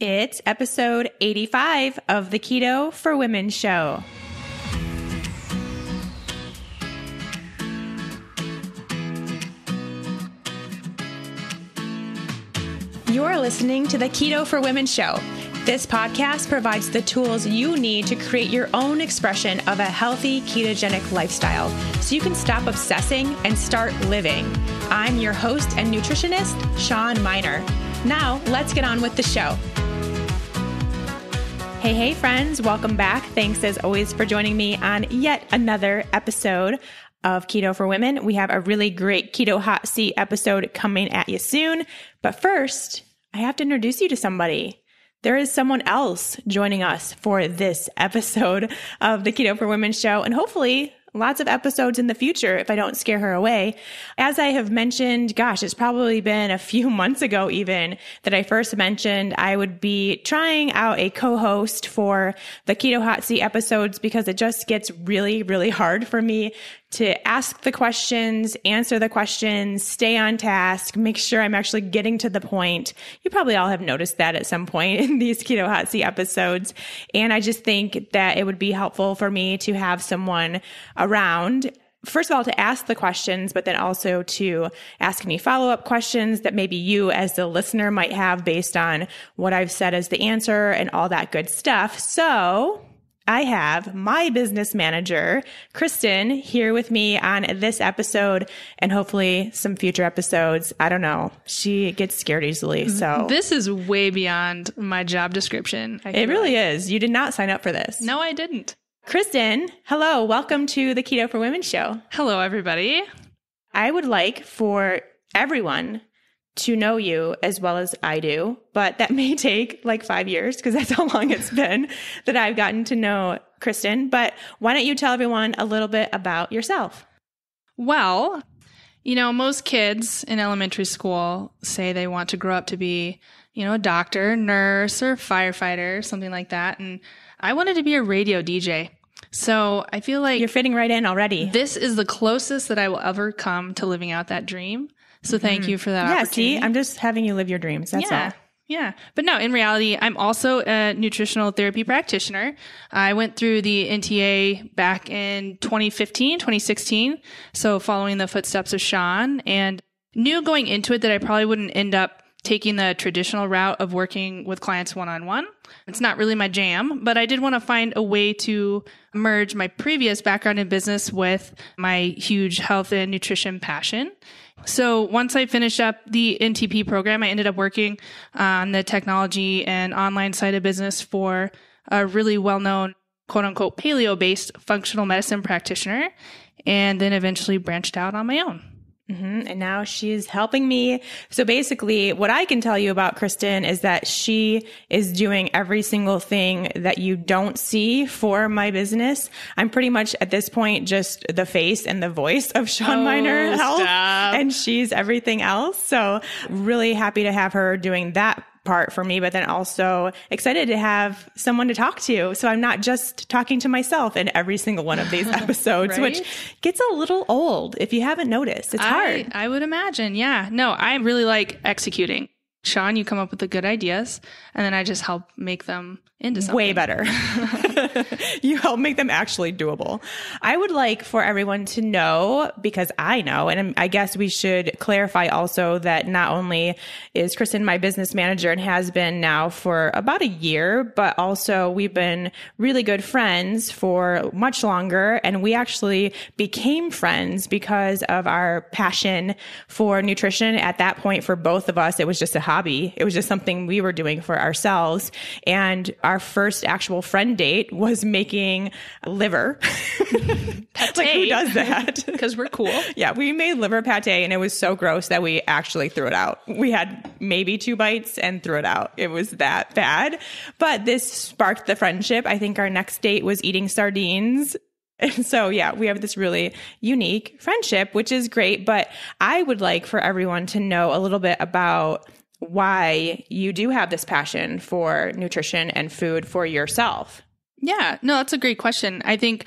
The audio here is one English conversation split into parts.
It's episode 85 of the Keto for Women show. You're listening to the Keto for Women show. This podcast provides the tools you need to create your own expression of a healthy ketogenic lifestyle so you can stop obsessing and start living. I'm your host and nutritionist, Shawn Miner. Now, let's get on with the show. Hey, friends. Welcome back. Thanks as always for joining me on yet another episode of Keto for Women. We have a really great Keto Hot Seat episode coming at you soon. But first, I have to introduce you to somebody. There is someone else joining us for this episode of the Keto for Women show, and hopefully lots of episodes in the future if I don't scare her away. As I have mentioned, it's probably been a few months ago even that I first mentioned I would be trying out a co-host for the Keto Hot Seat episodes because it just gets really, really hard for me to ask the questions, answer the questions, stay on task, make sure I'm actually getting to the point. You probably all have noticed that at some point in these Keto Hot Seat episodes. And I just think that it would be helpful for me to have someone around, first of all, to ask the questions, but then also to ask any follow-up questions that maybe you as the listener might have based on what I've said as the answer and all that good stuff. So I have my business manager, Kristen, here with me on this episode and hopefully some future episodes. I don't know. She gets scared easily. So this is way beyond my job description. It really is. You did not sign up for this. No, I didn't. Kristen, hello. Welcome to the Keto for Women show. Hello, everybody. I would like for everyone to know you as well as I do, but that may take like 5 years because that's how long it's been that I've gotten to know Kristen. But why don't you tell everyone a little bit about yourself? Well, most kids in elementary school say they want to grow up to be, a doctor, nurse, or firefighter, something like that. And I wanted to be a radio DJ. So I feel like you're fitting right in already. This is the closest that I will ever come to living out that dream. So thank you for that opportunity. See, I'm just having you live your dreams. That's all. Yeah. But no, in reality, I'm also a nutritional therapy practitioner. I went through the NTA back in 2015, 2016. So following the footsteps of Shawn, and knew going into it that I probably wouldn't end up taking the traditional route of working with clients one-on-one. It's not really my jam, but I did want to find a way to merge my previous background in business with my huge health and nutrition passion. So once I finished up the NTP program, I ended up working on the technology and online side of business for a really well-known, quote-unquote, paleo-based functional medicine practitioner, and then eventually branched out on my own. And now she's helping me. So basically, what I can tell you about Kristen is that she is doing every single thing that you don't see for my business. I'm pretty much at this point just the face and the voice of Shawn Miner Health, and she's everything else. So really happy to have her doing that part for me, but then also excited to have someone to talk to. So I'm not just talking to myself in every single one of these episodes, right? Which gets a little old if you haven't noticed. It's hard. I would imagine. Yeah. No, I really like executing. Shawn, you come up with the good ideas, and then I just help make them into something. Way better. You help make them actually doable. I would like for everyone to know, because I know, and I guess we should clarify also that not only is Kristen my business manager and has been now for about a year, but also we've been really good friends for much longer. And we actually became friends because of our passion for nutrition. At that point, for both of us, it was just a hobby. It was just something we were doing for ourselves. And our first actual friend date was making liver. Like, who does that? Because we're cool. Yeah, we made liver pate, and it was so gross that we actually threw it out. We had maybe 2 bites and threw it out. It was that bad. But this sparked the friendship. I think our next date was eating sardines. And so, yeah, we have this really unique friendship, which is great. But I would like for everyone to know a little bit about why you do have this passion for nutrition and food for yourself. Yeah, no, that's a great question. I think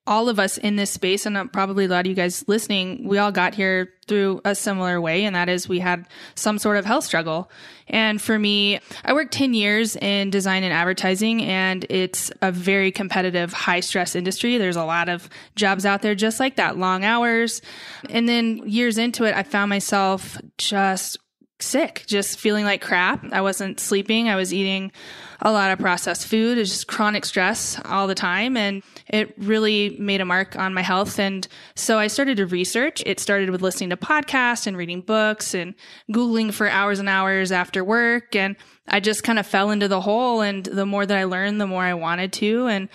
all of us in this space, and probably a lot of you guys listening, we all got here through a similar way, and that is we had some sort of health struggle. And for me, I worked 10 years in design and advertising, and it's a very competitive, high stress industry. There's a lot of jobs out there just like that, long hours. And then years into it, I found myself just sick, just feeling like crap. I wasn't sleeping. I was eating a lot of processed food. It's just chronic stress all the time. And it really made a mark on my health. And so I started to research. It started with listening to podcasts and reading books and Googling for hours and hours after work. And I just kind of fell into the hole. And the more that I learned, the more I wanted to. And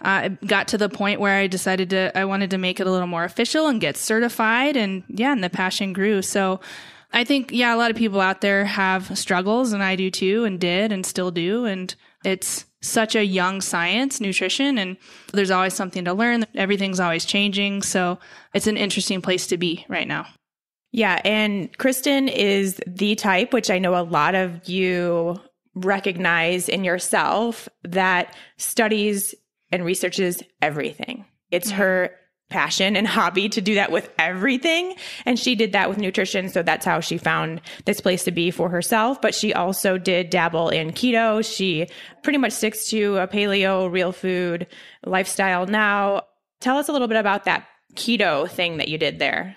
it got to the point where I decided I wanted to make it a little more official and get certified. And the passion grew. So I think, a lot of people out there have struggles, and I do too, and did and still do. And it's such a young science, nutrition, and there's always something to learn. Everything's always changing. So it's an interesting place to be right now. Yeah. And Kristen is the type, which I know a lot of you recognize in yourself, that studies and researches everything. It's her passion and hobby to do that with everything. And she did that with nutrition. So that's how she found this place to be for herself. But she also did dabble in keto. She pretty much sticks to a paleo, real food lifestyle now. Tell us a little bit about that keto thing that you did there.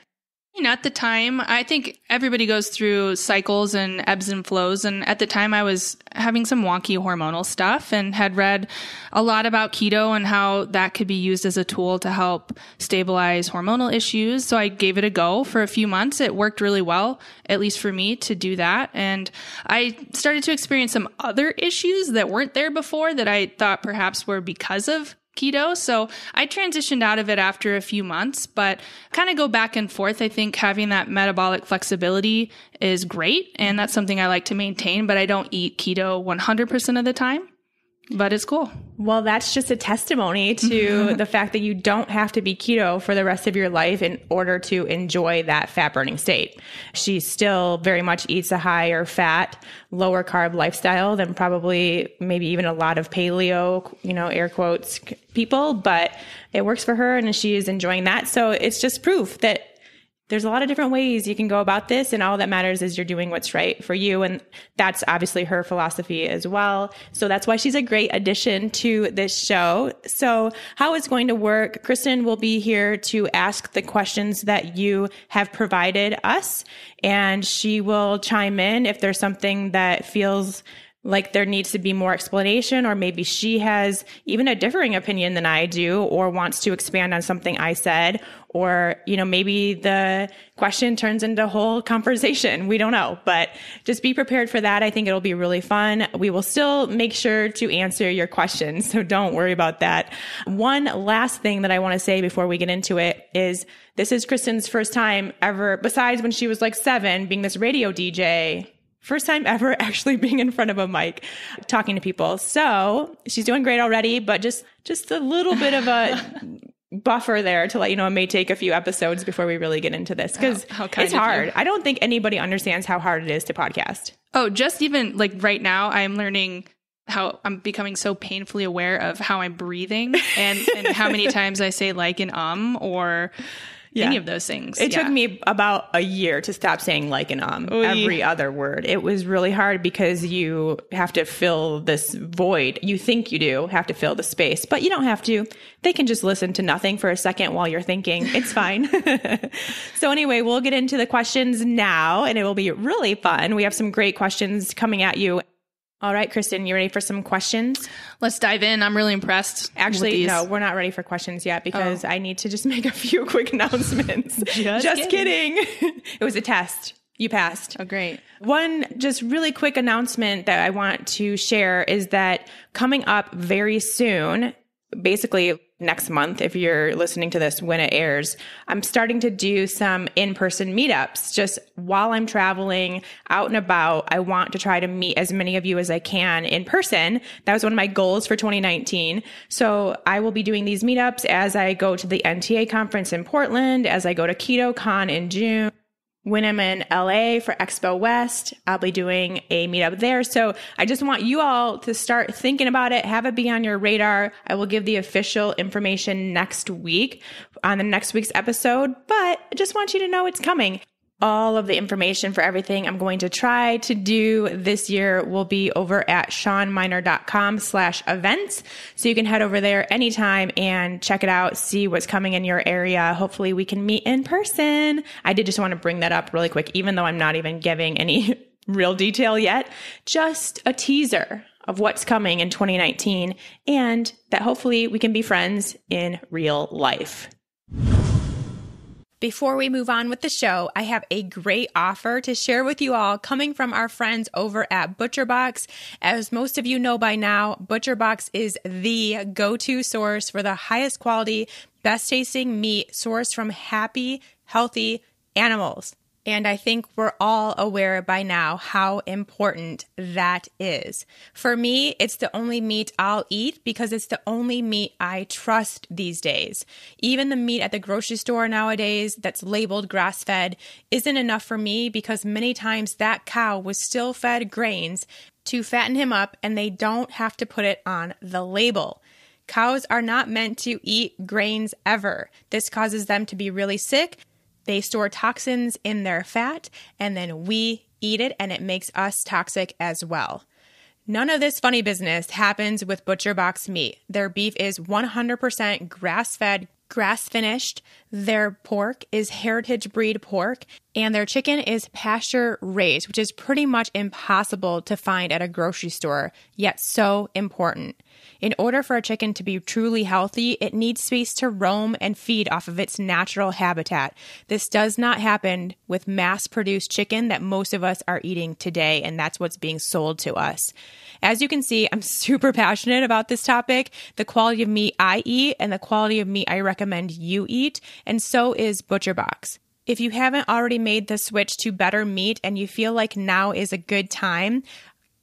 At the time, I think everybody goes through cycles and ebbs and flows. And at the time, I was having some wonky hormonal stuff and had read a lot about keto and how that could be used as a tool to help stabilize hormonal issues. So I gave it a go for a few months. It worked really well, at least for me, to do that. And I started to experience some other issues that weren't there before that I thought perhaps were because of keto. So I transitioned out of it after a few months, but kind of go back and forth. I think having that metabolic flexibility is great. And that's something I like to maintain, but I don't eat keto 100% of the time, but it's cool. Well, that's just a testimony to the fact that you don't have to be keto for the rest of your life in order to enjoy that fat burning state. She still very much eats a higher fat, lower carb lifestyle than probably maybe even a lot of paleo, air quotes people, but it works for her and she is enjoying that. So it's just proof that there's a lot of different ways you can go about this, and all that matters is you're doing what's right for you. And that's obviously her philosophy as well. So that's why she's a great addition to this show. So how it's going to work, Kristen will be here to ask the questions that you have provided us, and she will chime in if there's something that feels like there needs to be more explanation, or maybe she has even a differing opinion than I do, or wants to expand on something I said, or, maybe the question turns into a whole conversation. We don't know, but just be prepared for that. I think it'll be really fun. We will still make sure to answer your questions, so don't worry about that. One last thing that I want to say before we get into it is this is Kristen's first time ever, besides when she was like 7, being this radio DJ. First time ever actually being in front of a mic, talking to people. So she's doing great already, but just a little bit of a buffer there to let you know it may take a few episodes before we really get into this, because it's hard. I don't think anybody understands how hard it is to podcast. Oh, just even like right now, I'm learning how I'm becoming so painfully aware of how I'm breathing and how many times I say like and or any of those things. It took me about a year to stop saying like and every other word. It was really hard because you have to fill this void. You think you do have to fill the space, but you don't have to. They can just listen to nothing for a second while you're thinking. It's fine. So anyway, we'll get into the questions now, and it will be really fun. We have some great questions coming at you. All right, Kristen, you ready for some questions? Let's dive in. I'm really impressed. Actually, no, we're not ready for questions yet because I need to just make a few quick announcements. Just kidding. It was a test. You passed. Oh, great. One just really quick announcement that I want to share is that coming up very soon, basically next month, if you're listening to this when it airs, I'm starting to do some in-person meetups. Just while I'm traveling out and about, I want to try to meet as many of you as I can in person. That was one of my goals for 2019. So I will be doing these meetups as I go to the NTA conference in Portland, as I go to KetoCon in June. when I'm in LA for Expo West, I'll be doing a meetup there. So I just want you all to start thinking about it, have it be on your radar. I will give the official information next week on the next week's episode, but I just want you to know it's coming. All of the information for everything I'm going to try to do this year will be over at seanminer.com/events. So you can head over there anytime and check it out, see what's coming in your area. Hopefully we can meet in person. I did just want to bring that up really quick, even though I'm not even giving any real detail yet, just a teaser of what's coming in 2019 and that hopefully we can be friends in real life. Before we move on with the show, I have a great offer to share with you all coming from our friends over at ButcherBox. As most of you know by now, ButcherBox is the go-to source for the highest quality, best tasting meat sourced from happy, healthy animals. And I think we're all aware by now how important that is. For me, it's the only meat I'll eat because it's the only meat I trust these days. Even the meat at the grocery store nowadays that's labeled grass-fed isn't enough for me because many times that cow was still fed grains to fatten him up and they don't have to put it on the label. Cows are not meant to eat grains ever. This causes them to be really sick. They store toxins in their fat, and then we eat it, and it makes us toxic as well. None of this funny business happens with ButcherBox meat. Their beef is 100% grass-fed, grass-finished. Their pork is heritage breed pork, and their chicken is pasture-raised, which is pretty much impossible to find at a grocery store, yet so important. In order for a chicken to be truly healthy, it needs space to roam and feed off of its natural habitat. This does not happen with mass-produced chicken that most of us are eating today, and that's what's being sold to us. As you can see, I'm super passionate about this topic, the quality of meat I eat and the quality of meat I recommend you eat, and so is ButcherBox. If you haven't already made the switch to better meat and you feel like now is a good time,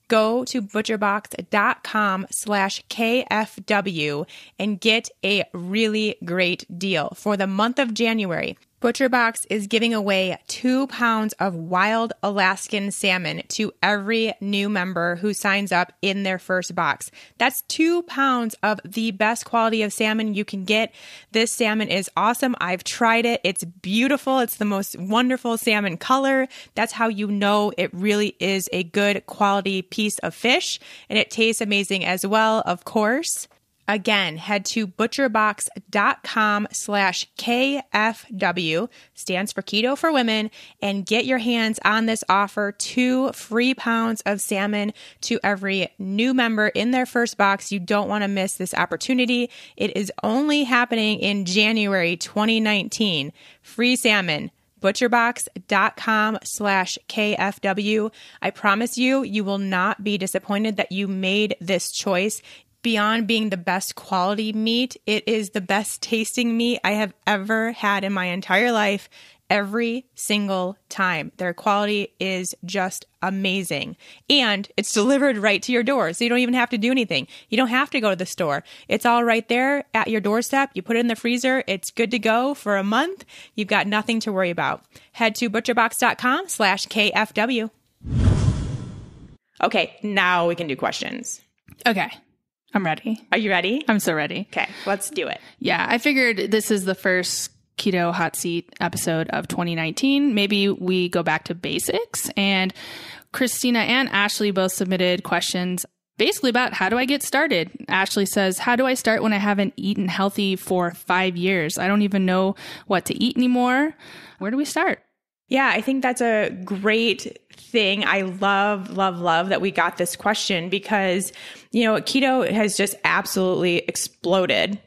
go to butcherbox.com/KFW and get a really great deal. For the month of January, ButcherBox is giving away 2 pounds of wild Alaskan salmon to every new member who signs up in their first box. That's 2 pounds of the best quality of salmon you can get. This salmon is awesome. I've tried it. It's beautiful. It's the most wonderful salmon color. That's how you know it really is a good quality piece of fish. And it tastes amazing as well, of course. Again, head to butcherbox.com/KFW, stands for Keto for Women, and get your hands on this offer, 2 free pounds of salmon to every new member in their first box. You don't want to miss this opportunity. It is only happening in January 2019. Free salmon. butcherbox.com/KFW. I promise you, you will not be disappointed that you made this choice. Beyond being the best quality meat, it is the best tasting meat I have ever had in my entire life, every single time. Their quality is just amazing. And it's delivered right to your door, so you don't even have to do anything. You don't have to go to the store. It's all right there at your doorstep. You put it in the freezer. It's good to go for a month. You've got nothing to worry about. Head to butcherbox.com/KFW. Okay, now we can do questions. Okay. I'm ready. Are you ready? I'm so ready. Okay, let's do it. Yeah, I figured this is the first Keto Hot Seat episode of 2019. Maybe we go back to basics. And Christina and Ashley both submitted questions basically about how do I get started? Ashley says, how do I start when I haven't eaten healthy for 5 years? I don't even know what to eat anymore. Where do we start? Yeah, I think that's a great thing. I love that we got this question because, keto has just absolutely exploded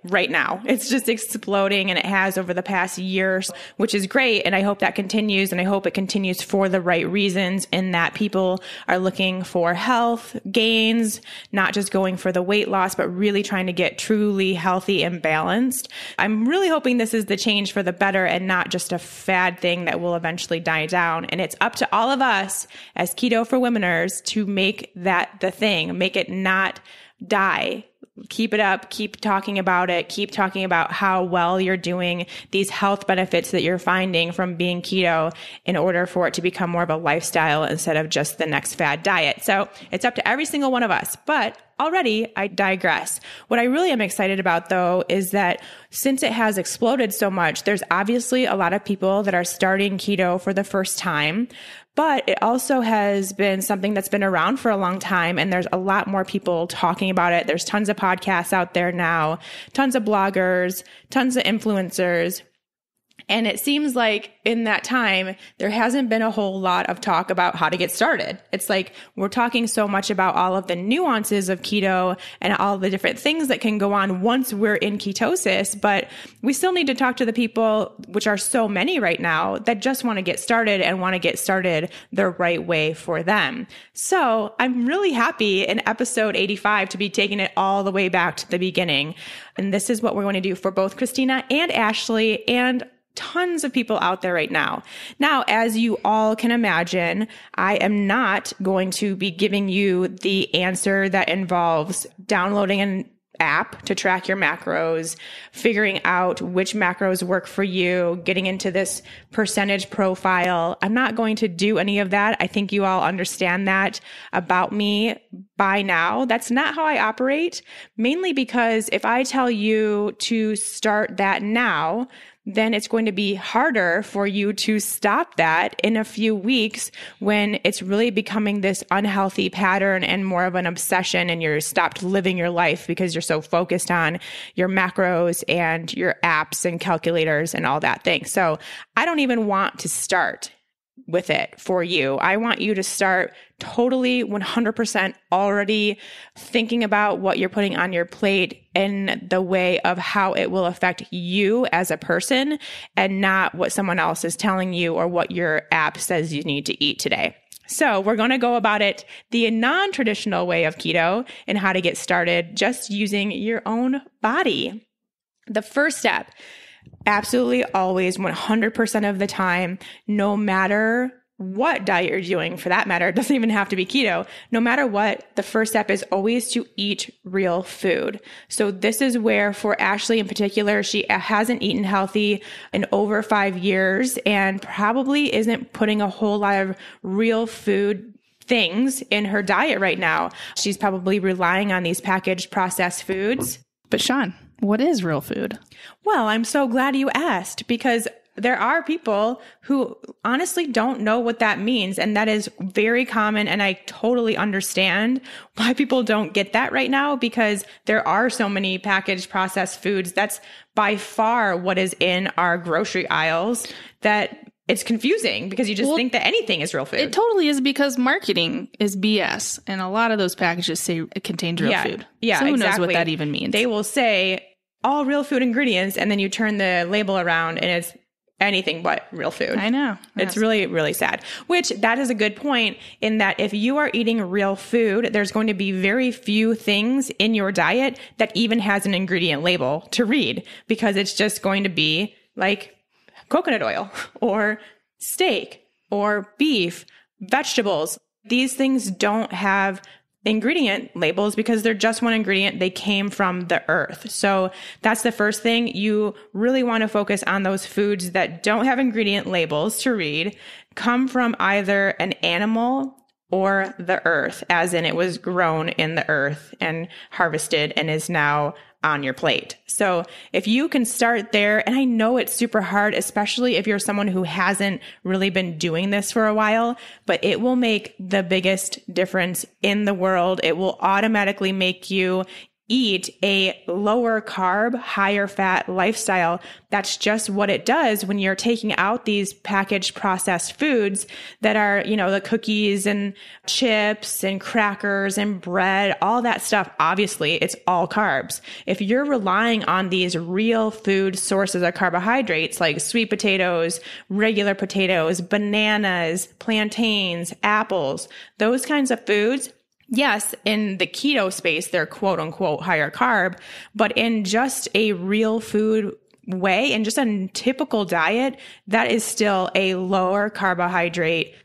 right now. It's just exploding, and it has over the past years, which is great. And I hope that continues, and I hope it continues for the right reasons, in that people are looking for health gains, not just going for the weight loss, but really trying to get truly healthy and balanced. I'm really hoping this is the change for the better and not just a fad thing that will eventually die down. And it's up to all of us as Keto for Womeners to make that the thing, make it not die. keep it up, keep talking about it, keep talking about how well you're doing, these health benefits that you're finding from being keto in order for it to become more of a lifestyle instead of just the next fad diet. So it's up to every single one of us. But already I digress. What I really am excited about though is that since it has exploded so much, there's obviously a lot of people that are starting keto for the first time. But it also has been something that's been around for a long time, and there's a lot more people talking about it. There's tons of podcasts out there now, tons of bloggers, tons of influencers. And it seems like in that time, there hasn't been a whole lot of talk about how to get started. It's like we're talking so much about all of the nuances of keto and all the different things that can go on once we're in ketosis, but we still need to talk to the people, which are so many right now, that just want to get started and want to get started the right way for them. So I'm really happy in episode 85 to be taking it all the way back to the beginning. And this is what we're going to do for both Christina and Ashley and tons of people out there right now. Now, as you all can imagine, I am not going to be giving you the answer that involves downloading an app to track your macros, figuring out which macros work for you, getting into this percentage profile. I'm not going to do any of that. I think you all understand that about me by now. That's not how I operate, mainly because if I tell you to start that now, then it's going to be harder for you to stop that in a few weeks when it's really becoming this unhealthy pattern and more of an obsession, and you're stopped living your life because you're so focused on your macros and your apps and calculators and all that thing. So I don't even want to start with it for you. I want you to start totally 100% already thinking about what you're putting on your plate in the way of how it will affect you as a person and not what someone else is telling you or what your app says you need to eat today. So we're going to go about it the non-traditional way of keto and how to get started just using your own body. The first step, absolutely always 100% of the time, no matter what diet you're doing, for that matter, it doesn't even have to be keto. No matter what, the first step is always to eat real food. So this is where for Ashley in particular, she hasn't eaten healthy in over 5 years and probably isn't putting a whole lot of real food things in her diet right now. She's probably relying on these packaged processed foods. But Sean, what is real food? Well, I'm so glad you asked because there are people who honestly don't know what that means. And that is very common. And I totally understand why people don't get that right now because there are so many packaged processed foods. That's by far what is in our grocery aisles that it's confusing because you just think that anything is real food. It totally is because marketing is BS. And a lot of those packages say it contains real food. Yeah, so who exactly. knows what that even means? They will say all real food ingredients and then you turn the label around and it's anything but real food. I know. It's really, really sad. Which that is a good point in that if you are eating real food, there's going to be very few things in your diet that even has an ingredient label to read because it's just going to be like coconut oil or steak or beef, vegetables. These things don't have ingredient labels because they're just one ingredient. They came from the earth. So that's the first thing. You really want to focus on those foods that don't have ingredient labels to read, come from either an animal or the earth, as in it was grown in the earth and harvested and is now on your plate. So if you can start there, and I know it's super hard, especially if you're someone who hasn't really been doing this for a while, but it will make the biggest difference in the world. It will automatically make you eat a lower carb, higher fat lifestyle. That's just what it does when you're taking out these packaged processed foods that are, the cookies and chips and crackers and bread, all that stuff. Obviously, it's all carbs. If you're relying on these real food sources of carbohydrates like sweet potatoes, regular potatoes, bananas, plantains, apples, those kinds of foods, yes, in the keto space, they're quote unquote higher carb, but in just a real food way, in just a typical diet, that is still a lower carbohydrate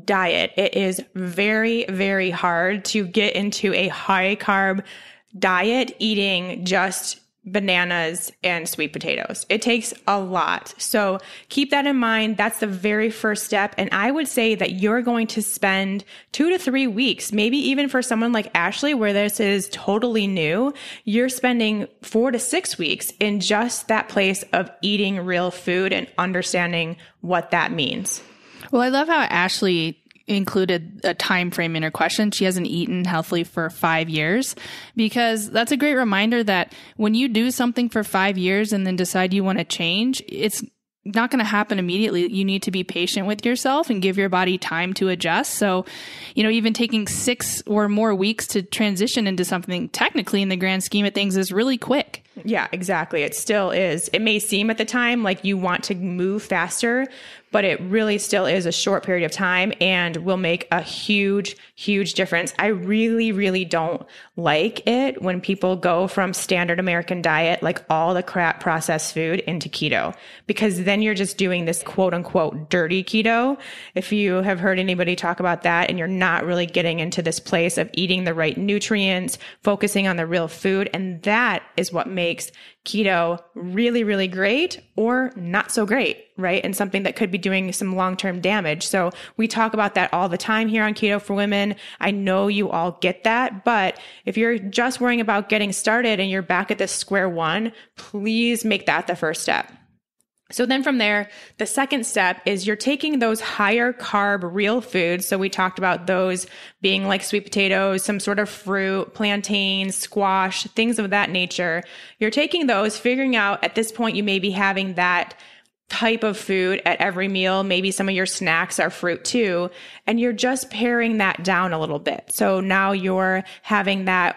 diet. It is very, very hard to get into a high carb diet eating just bananas and sweet potatoes. It takes a lot. So keep that in mind. That's the very first step. And I would say that you're going to spend 2 to 3 weeks, maybe even for someone like Ashley, where this is totally new, you're spending 4 to 6 weeks in just that place of eating real food and understanding what that means. Well, I love how Ashley included a time frame in her question. She hasn't eaten healthily for 5 years, because that's a great reminder that when you do something for 5 years and then decide you want to change, it's not going to happen immediately. You need to be patient with yourself and give your body time to adjust. So, even taking 6 or more weeks to transition into something technically in the grand scheme of things is really quick. Yeah, exactly. It still is. It may seem at the time like you want to move faster, but it really still is a short period of time and will make a huge, huge difference. I really, really don't like it when people go from standard American diet, like all the crap processed food, into keto, because then you're just doing this quote unquote dirty keto. If you have heard anybody talk about that and you're not really getting into this place of eating the right nutrients, focusing on the real food, and that is what makes keto really, really great or not so great, right? And something that could be doing some long-term damage. So we talk about that all the time here on Keto for Women. I know you all get that, but if you're just worrying about getting started and you're back at this square one, please make that the first step. So then from there, the second step is you're taking those higher carb real foods. So we talked about those being like sweet potatoes, some sort of fruit, plantains, squash, things of that nature. You're taking those, figuring out at this point, you may be having that type of food at every meal. Maybe some of your snacks are fruit too. And you're just paring that down a little bit. So now you're having that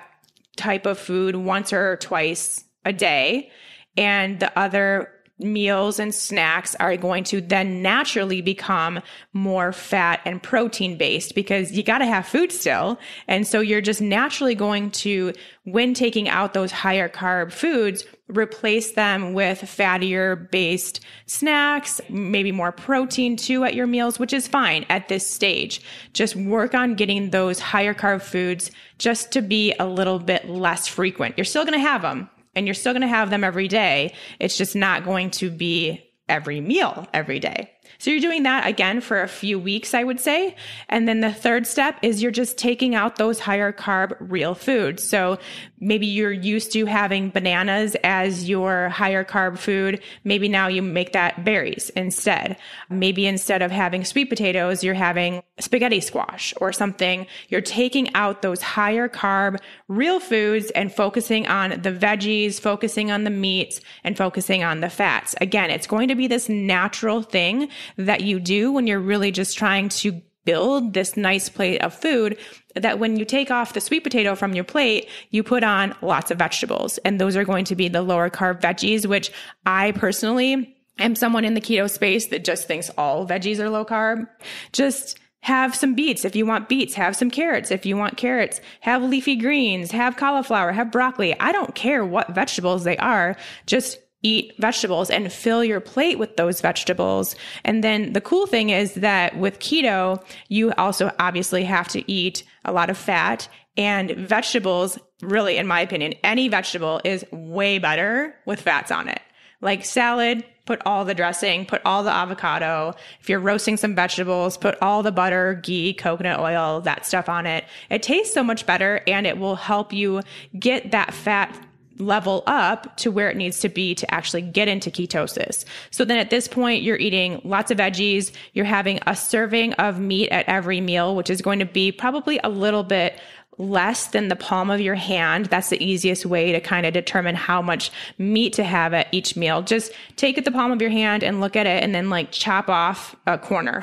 type of food once or twice a day. And the other meals and snacks are going to then naturally become more fat and protein based, because you got to have food still. And so you're just naturally going to, when taking out those higher carb foods, replace them with fattier based snacks, maybe more protein too at your meals, which is fine at this stage. Just work on getting those higher carb foods just to be a little bit less frequent. You're still going to have them. And you're still going to have them every day. It's just not going to be every meal every day. So you're doing that again for a few weeks, I would say. And then the third step is you're just taking out those higher carb real foods. So maybe you're used to having bananas as your higher carb food. Maybe now you make that berries instead. Maybe instead of having sweet potatoes, you're having spaghetti squash or something. You're taking out those higher carb real foods and focusing on the veggies, focusing on the meats, and focusing on the fats. Again, it's going to be this natural thing that you do when you're really just trying to build this nice plate of food, that when you take off the sweet potato from your plate, you put on lots of vegetables. And those are going to be the lower carb veggies, which I personally am someone in the keto space that just thinks all veggies are low carb. Just have some beets if you want beets, have some carrots if you want carrots, have leafy greens, have cauliflower, have broccoli. I don't care what vegetables they are, just eat vegetables and fill your plate with those vegetables. And then the cool thing is that with keto, you also obviously have to eat a lot of fat, and vegetables, really, in my opinion, any vegetable is way better with fats on it. Like salad, put all the dressing, put all the avocado. If you're roasting some vegetables, put all the butter, ghee, coconut oil, that stuff on it. It tastes so much better, and it will help you get that fat level up to where it needs to be to actually get into ketosis. So then at this point, you're eating lots of veggies. You're having a serving of meat at every meal, which is going to be probably a little bit less than the palm of your hand. That's the easiest way to kind of determine how much meat to have at each meal. Just take it the palm of your hand and look at it, and then like chop off a corner.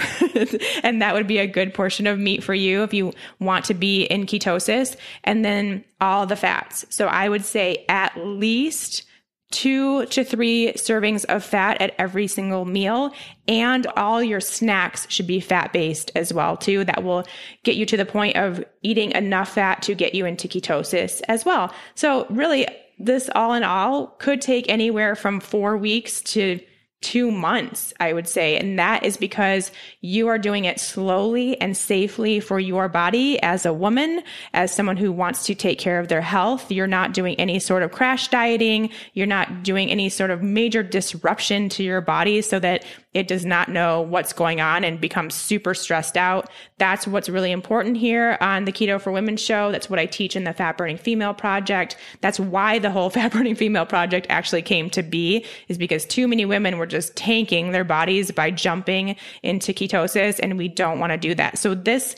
And that would be a good portion of meat for you if you want to be in ketosis. And then all the fats. So I would say at least 2 to 3 servings of fat at every single meal, and all your snacks should be fat-based as well too. That will get you to the point of eating enough fat to get you into ketosis as well. So really, this all in all could take anywhere from 4 weeks to 2 months, I would say. And that is because you are doing it slowly and safely for your body as a woman, as someone who wants to take care of their health. You're not doing any sort of crash dieting. You're not doing any sort of major disruption to your body so that it does not know what's going on and becomes super stressed out. That's what's really important here on the Keto for Women show. That's what I teach in the Fat Burning Female Project. That's why the whole Fat Burning Female Project actually came to be, is because too many women were just tanking their bodies by jumping into ketosis, and we don't want to do that. So this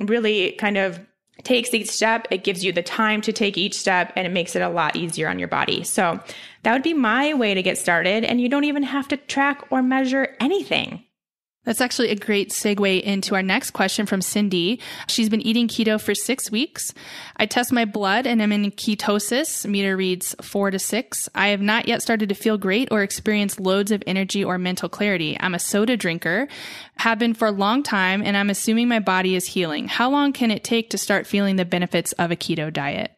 really kind of takes each step. It gives you the time to take each step, and it makes it a lot easier on your body. So that would be my way to get started. And you don't even have to track or measure anything. That's actually a great segue into our next question from Cindy. She's been eating keto for 6 weeks. I test my blood and I'm in ketosis. Meter reads 4 to 6. I have not yet started to feel great or experience loads of energy or mental clarity. I'm a soda drinker, have been for a long time, and I'm assuming my body is healing. How long can it take to start feeling the benefits of a keto diet?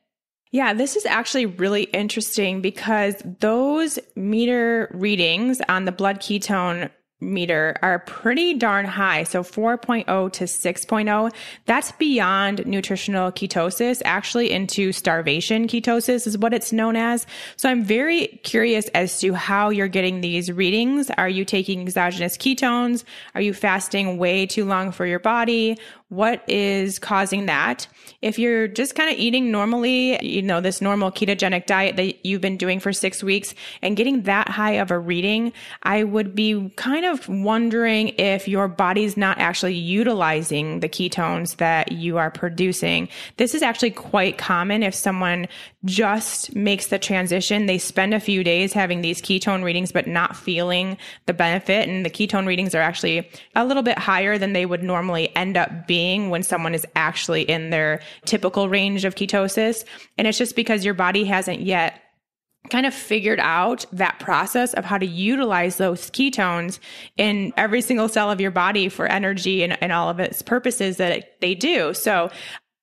Yeah, this is actually really interesting because those meter readings on the blood ketone meter are pretty darn high. So 4.0 to 6.0, that's beyond nutritional ketosis, actually into starvation ketosis is what it's known as. So I'm very curious as to how you're getting these readings. Are you taking exogenous ketones? Are you fasting way too long for your body? What is causing that? If you're just kind of eating normally, this normal ketogenic diet that you've been doing for 6 weeks and getting that high of a reading, I would be kind of wondering if your body's not actually utilizing the ketones that you are producing. This is actually quite common if someone just makes the transition. They spend a few days having these ketone readings, but not feeling the benefit. And the ketone readings are actually a little bit higher than they would normally end up being when someone is actually in their typical range of ketosis. And it's just because your body hasn't yet kind of figured out that process of how to utilize those ketones in every single cell of your body for energy and all of its purposes that they do. So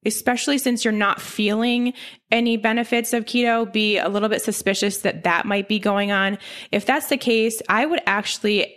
especially since you're not feeling any benefits of keto, be a little bit suspicious that that might be going on. If that's the case, I would actually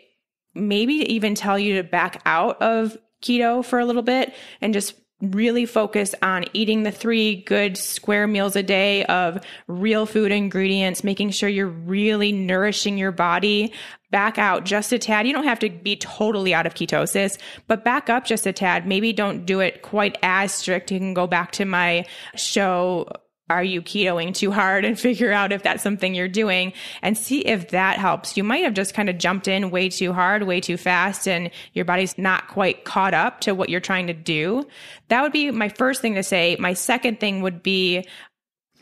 maybe even tell you to back out of keto for a little bit and just really focus on eating the 3 good square meals a day of real food ingredients, making sure you're really nourishing your body. Back out just a tad. You don't have to be totally out of ketosis, but back up just a tad. Maybe don't do it quite as strict. You can go back to my show, Are You Ketoing Too Hard, and figure out if that's something you're doing and see if that helps. You might have just kind of jumped in way too hard, way too fast, and your body's not quite caught up to what you're trying to do. That would be my first thing to say. My second thing would be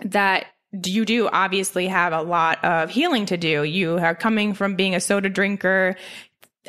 that you do obviously have a lot of healing to do. You are coming from being a soda drinker.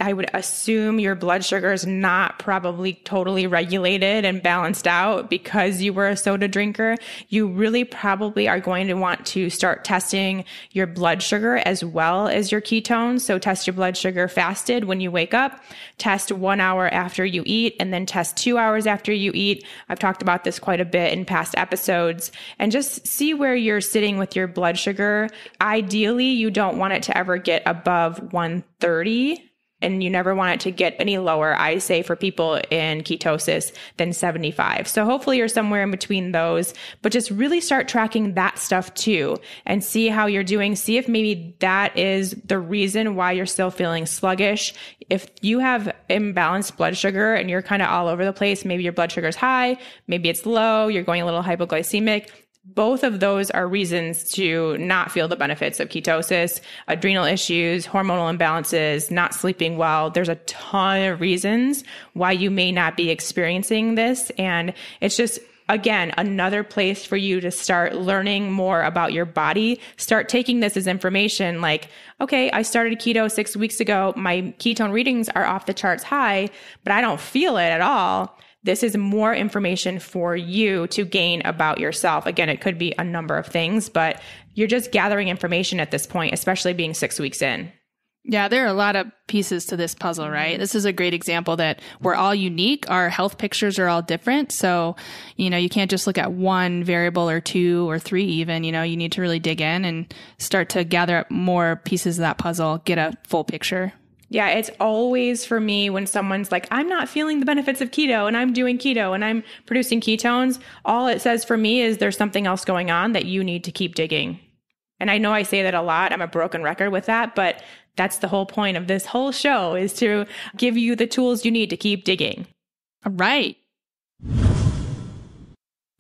I would assume your blood sugar is not probably totally regulated and balanced out because you were a soda drinker. You really probably are going to want to start testing your blood sugar as well as your ketones. So test your blood sugar fasted when you wake up, test 1 hour after you eat, and then test 2 hours after you eat. I've talked about this quite a bit in past episodes, and just see where you're sitting with your blood sugar. Ideally, you don't want it to ever get above 130. And you never want it to get any lower, I say, for people in ketosis than 75. So hopefully you're somewhere in between those, but just really start tracking that stuff too and see how you're doing. See if maybe that is the reason why you're still feeling sluggish. If you have imbalanced blood sugar and you're kind of all over the place, maybe your blood sugar is high, maybe it's low, you're going a little hypoglycemic. Both of those are reasons to not feel the benefits of ketosis. Adrenal issues, hormonal imbalances, not sleeping well. There's a ton of reasons why you may not be experiencing this. And it's just, again, another place for you to start learning more about your body. Start taking this as information like, okay, I started keto 6 weeks ago. My ketone readings are off the charts high, but I don't feel it at all. This is more information for you to gain about yourself. Again, it could be a number of things, but you're just gathering information at this point, especially being 6 weeks in. Yeah, there are a lot of pieces to this puzzle, right? This is a great example that we're all unique. Our health pictures are all different. So, you can't just look at one variable or two or three even, you need to really dig in and start to gather up more pieces of that puzzle, get a full picture. Yeah, it's always for me when someone's like, I'm not feeling the benefits of keto and I'm doing keto and I'm producing ketones. All it says for me is there's something else going on that you need to keep digging. And I know I say that a lot. I'm a broken record with that, but that's the whole point of this whole show, is to give you the tools you need to keep digging. All right.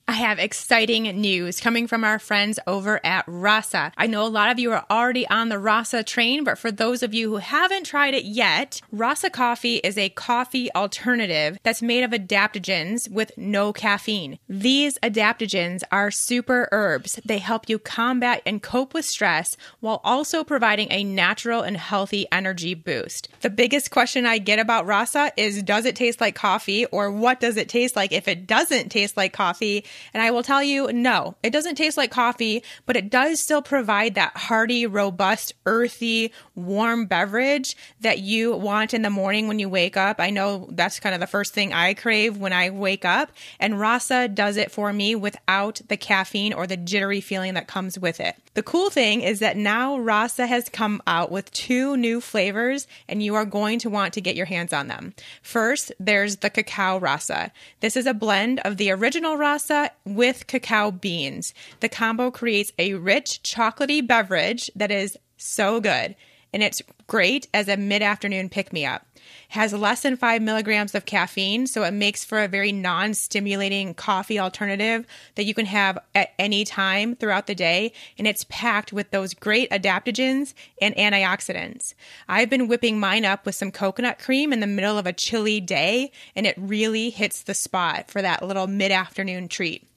I have exciting news coming from our friends over at Rasa. I know a lot of you are already on the Rasa train, but for those of you who haven't tried it yet, Rasa coffee is a coffee alternative that's made of adaptogens with no caffeine. These adaptogens are super herbs. They help you combat and cope with stress while also providing a natural and healthy energy boost. The biggest question I get about Rasa is, does it taste like coffee, or what does it taste like if it doesn't taste like coffee? And I will tell you, no, it doesn't taste like coffee, but it does still provide that hearty, robust, earthy, warm beverage that you want in the morning when you wake up. I know that's kind of the first thing I crave when I wake up, and Rasa does it for me without the caffeine or the jittery feeling that comes with it. The cool thing is that now Rasa has come out with 2 new flavors, and you are going to want to get your hands on them. First, there's the cacao Rasa. This is a blend of the original Rasa with cacao beans. The combo creates a rich, chocolatey beverage that is so good, and it's great as a mid-afternoon pick-me-up. It has less than 5 milligrams of caffeine, so it makes for a very non-stimulating coffee alternative that you can have at any time throughout the day, and it's packed with those great adaptogens and antioxidants. I've been whipping mine up with some coconut cream in the middle of a chilly day, and it really hits the spot for that little mid-afternoon treat.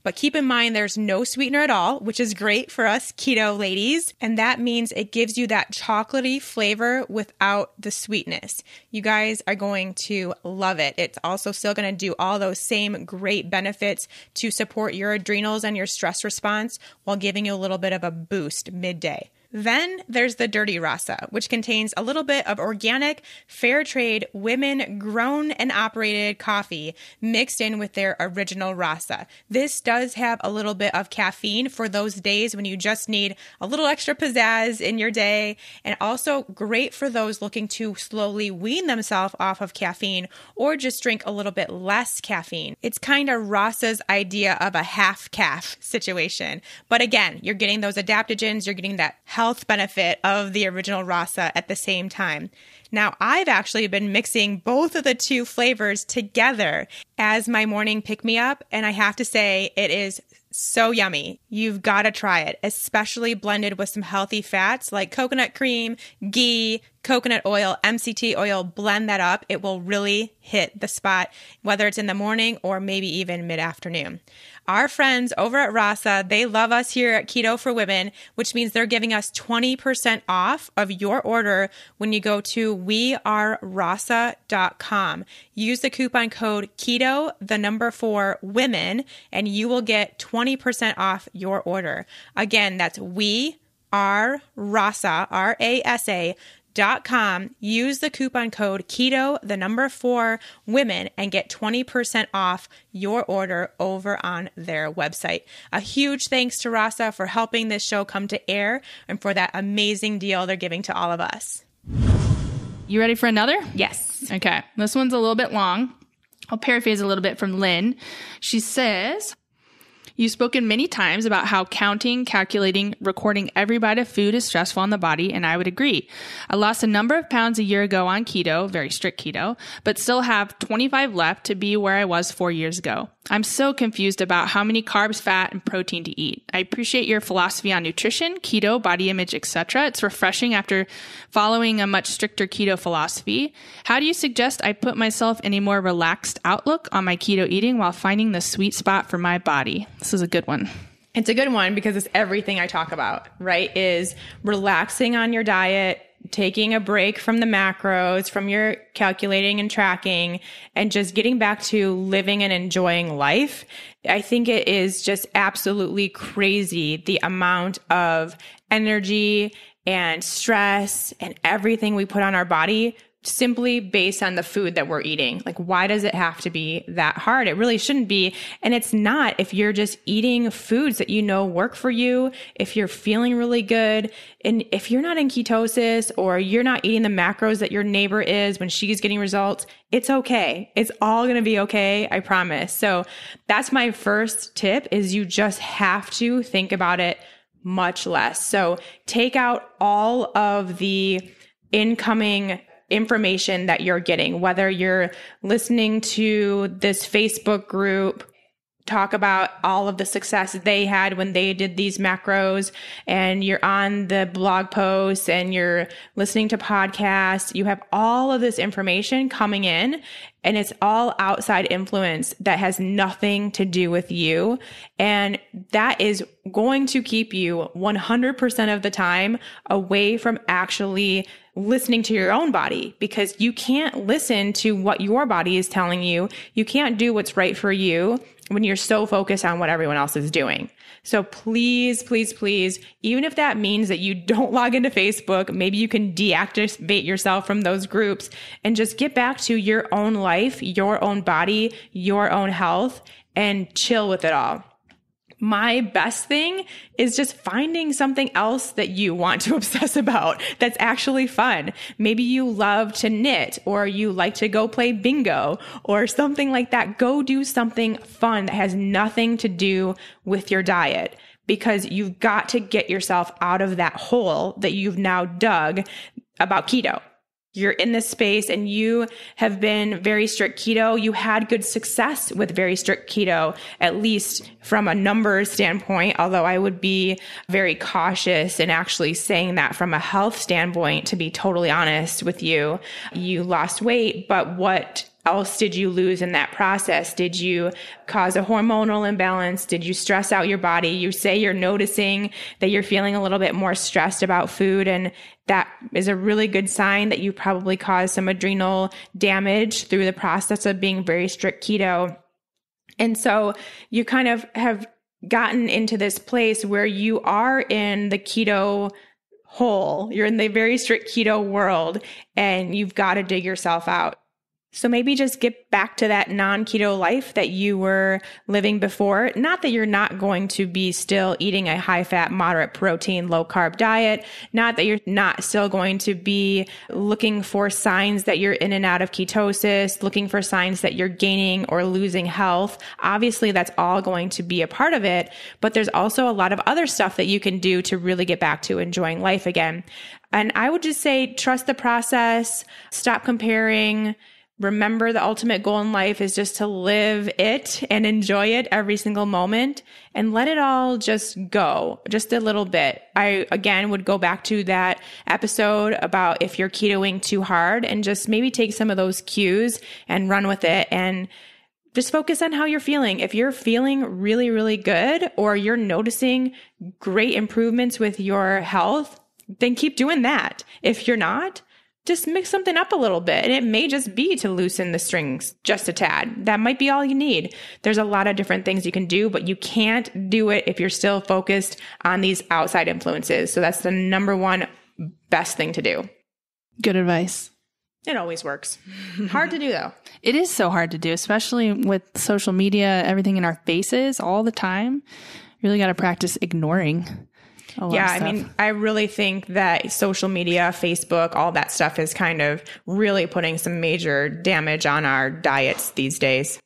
But keep in mind, there's no sweetener at all, which is great for us keto ladies. And that means it gives you that chocolatey flavor without the sweetness. You guys are going to love it. It's also still going to do all those same great benefits to support your adrenals and your stress response while giving you a little bit of a boost midday. Then there's the Dirty Rasa, which contains a little bit of organic, fair trade, women grown and operated coffee mixed in with their original Rasa. This does have a little bit of caffeine for those days when you just need a little extra pizzazz in your day, and also great for those looking to slowly wean themselves off of caffeine or just drink a little bit less caffeine. It's kind of Rasa's idea of a half calf situation. But again, you're getting those adaptogens, you're getting that health benefit of the original Rasa at the same time. Now, I've actually been mixing both of the 2 flavors together as my morning pick-me-up, and I have to say it is so yummy. You've got to try it, especially blended with some healthy fats like coconut cream, ghee, coconut oil, MCT oil. Blend that up. It will really hit the spot, whether it's in the morning or maybe even mid-afternoon. Our friends over at Rasa, they love us here at Keto for Women, which means they're giving us 20% off of your order when you go to wearerasa.com. Use the coupon code KETO4WOMEN, and you will get 20% off your order. Again, that's wearerasa, RASA.com. Use the coupon code KETO4WOMEN and get 20% off your order over on their website. A huge thanks to Rasa for helping this show come to air and for that amazing deal they're giving to all of us. You ready for another? Yes. Okay. This one's a little bit long. I'll paraphrase a little bit from Lynn. She says, you've spoken many times about how counting, calculating, recording every bite of food is stressful on the body, and I would agree. I lost a number of pounds a year ago on keto, very strict keto, but still have 25 left to be where I was 4 years ago. I'm so confused about how many carbs, fat, and protein to eat. I appreciate your philosophy on nutrition, keto, body image, etc. It's refreshing after following a much stricter keto philosophy. How do you suggest I put myself in a more relaxed outlook on my keto eating while finding the sweet spot for my body? This is a good one. It's a good one because it's everything I talk about, right? Is relaxing on your diet, taking a break from the macros, from your calculating and tracking, and just getting back to living and enjoying life. I think it is just absolutely crazy the amount of energy and stress and everything we put on our body simply based on the food that we're eating. Like, why does it have to be that hard? It really shouldn't be. And it's not if you're just eating foods that you know work for you, if you're feeling really good, and if you're not in ketosis or you're not eating the macros that your neighbor is when she's getting results, it's okay. It's all going to be okay. I promise. So that's my first tip, is you just have to think about it much less. So take out all of the incoming information that you're getting, whether you're listening to this Facebook group talk about all of the success they had when they did these macros, and you're on the blog posts and you're listening to podcasts. You have all of this information coming in, and it's all outside influence that has nothing to do with you. And that is going to keep you 100% of the time away from actually listening to your own body, because you can't listen to what your body is telling you. You can't do what's right for you when you're so focused on what everyone else is doing. So please, please, please, even if that means that you don't log into Facebook, maybe you can deactivate yourself from those groups and just get back to your own life, your own body, your own health, and chill with it all. My best thing is just finding something else that you want to obsess about that's actually fun. Maybe you love to knit, or you like to go play bingo or something like that. Go do something fun that has nothing to do with your diet, because you've got to get yourself out of that hole that you've now dug about keto. You're in this space and you have been very strict keto. You had good success with very strict keto, at least from a numbers standpoint, although I would be very cautious in actually saying that from a health standpoint, to be totally honest with you. You lost weight, but what else did you lose in that process? Did you cause a hormonal imbalance? Did you stress out your body? You say you're noticing that you're feeling a little bit more stressed about food, and that is a really good sign that you probably caused some adrenal damage through the process of being very strict keto. And so you kind of have gotten into this place where you are in the keto hole. You're in the very strict keto world, and you've got to dig yourself out. So maybe just get back to that non-keto life that you were living before. Not that you're not going to be still eating a high-fat, moderate protein, low-carb diet. Not that you're not still going to be looking for signs that you're in and out of ketosis, looking for signs that you're gaining or losing health. Obviously, that's all going to be a part of it, but there's also a lot of other stuff that you can do to really get back to enjoying life again. And I would just say, trust the process, stop comparing. Remember, the ultimate goal in life is just to live it and enjoy it every single moment, and let it all just go just a little bit. I, again, would go back to that episode about if you're ketoing too hard, and just maybe take some of those cues and run with it, and just focus on how you're feeling. If you're feeling really, really good, or you're noticing great improvements with your health, then keep doing that. If you're not, just mix something up a little bit. And it may just be to loosen the strings just a tad. That might be all you need. There's a lot of different things you can do, but you can't do it if you're still focused on these outside influences. So that's the number one best thing to do. Good advice. It always works. Hard to do though. It is so hard to do, especially with social media, everything in our faces all the time. You really got to practice ignoring. Yeah, I mean, I really think that social media, Facebook, all that stuff is kind of really putting some major damage on our diets these days.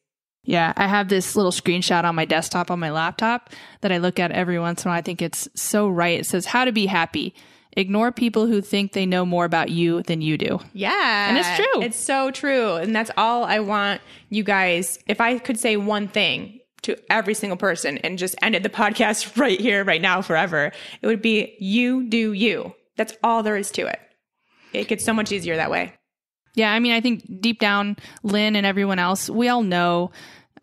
Yeah, I have this little screenshot on my desktop on my laptop that I look at every once in a while. I think it's so right. It says, how to be happy. Ignore people who think they know more about you than you do. Yeah. And it's true. It's so true. And that's all I want you guys. If I could say one thing to every single person and just ended the podcast right here, right now, forever, it would be, you do you. That's all there is to it. It gets so much easier that way. Yeah. I mean, I think deep down, Lynn and everyone else, we all know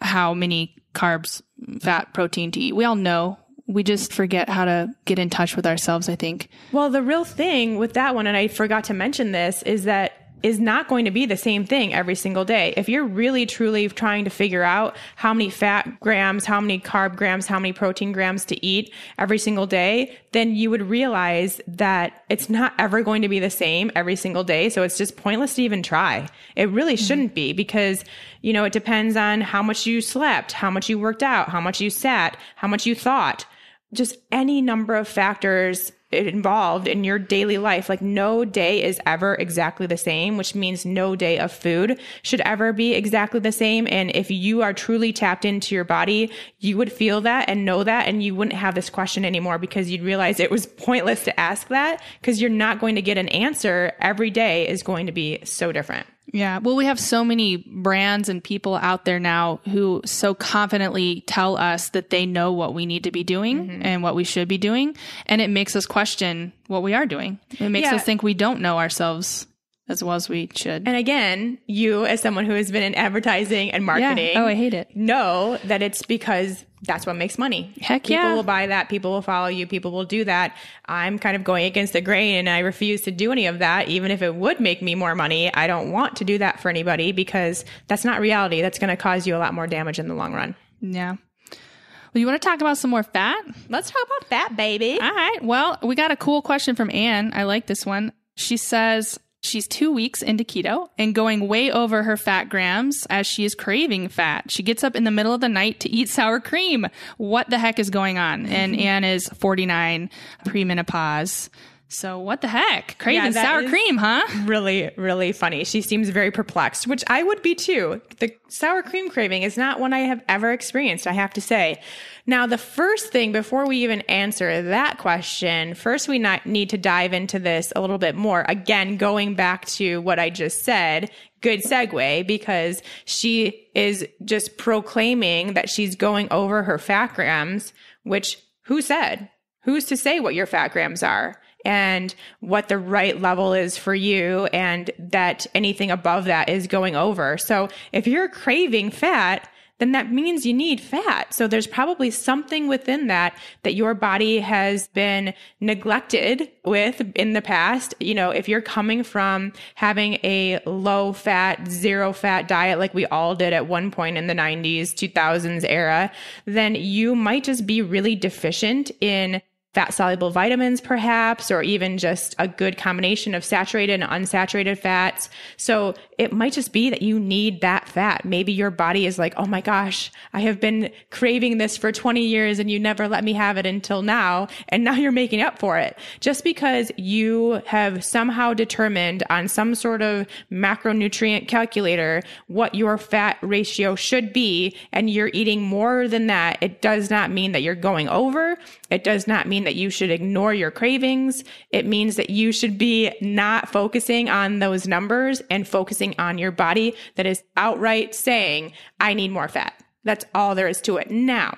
how many carbs, fat, protein to eat. We all know. We just forget how to get in touch with ourselves, I think. Well, the real thing with that one, and I forgot to mention this, is that is not going to be the same thing every single day. If you're really truly trying to figure out how many fat grams, how many carb grams, how many protein grams to eat every single day, then you would realize that it's not ever going to be the same every single day. So it's just pointless to even try. It really shouldn't be, because, you know, it depends on how much you slept, how much you worked out, how much you sat, how much you thought, just any number of factors involved in your daily life. Like, no day is ever exactly the same, which means no day of food should ever be exactly the same. And if you are truly tapped into your body, you would feel that and know that, and you wouldn't have this question anymore, because you'd realize it was pointless to ask that, because you're not going to get an answer. Every day is going to be so different. Yeah. Well, we have so many brands and people out there now who so confidently tell us that they know what we need to be doing and what we should be doing. And it makes us question what we are doing. It makes us think we don't know ourselves as well as we should. And again, you, as someone who has been in advertising and marketing, I hate it, know that it's because that's what makes money. Heck yeah. People will buy that. People will follow you. People will do that. I'm kind of going against the grain, and I refuse to do any of that. Even if it would make me more money, I don't want to do that for anybody, because that's not reality. That's going to cause you a lot more damage in the long run. Yeah. Well, you want to talk about some more fat? Let's talk about fat, baby. All right. Well, we got a cool question from Anne. I like this one. She says she's 2 weeks into keto and going way over her fat grams as she is craving fat. She gets up in the middle of the night to eat sour cream. What the heck is going on? And Anne is 49, premenopause. So what the heck? Craving sour cream, huh? Really, really funny. She seems very perplexed, which I would be too. The sour cream craving is not one I have ever experienced, I have to say. Now, the first thing, before we even answer that question, first we need to dive into this a little bit more. Again, going back to what I just said, good segue, because she is just proclaiming that she's going over her fat grams, which who said? Who's to say what your fat grams are and what the right level is for you, and that anything above that is going over? So if you're craving fat, then that means you need fat. So there's probably something within that your body has been neglected with in the past. You know, if you're coming from having a low fat, zero fat diet like we all did at one point in the 90s, 2000s era, then you might just be really deficient in fat-soluble vitamins, perhaps, or even just a good combination of saturated and unsaturated fats. So it might just be that you need that fat. Maybe your body is like, oh my gosh, I have been craving this for 20 years and you never let me have it until now. And now you're making up for it. Just because you have somehow determined on some sort of macronutrient calculator what your fat ratio should be, and you're eating more than that, it does not mean that you're going over. It does not mean that you should ignore your cravings. It means that you should be not focusing on those numbers and focusing on your body that is outright saying, I need more fat. That's all there is to it. Now,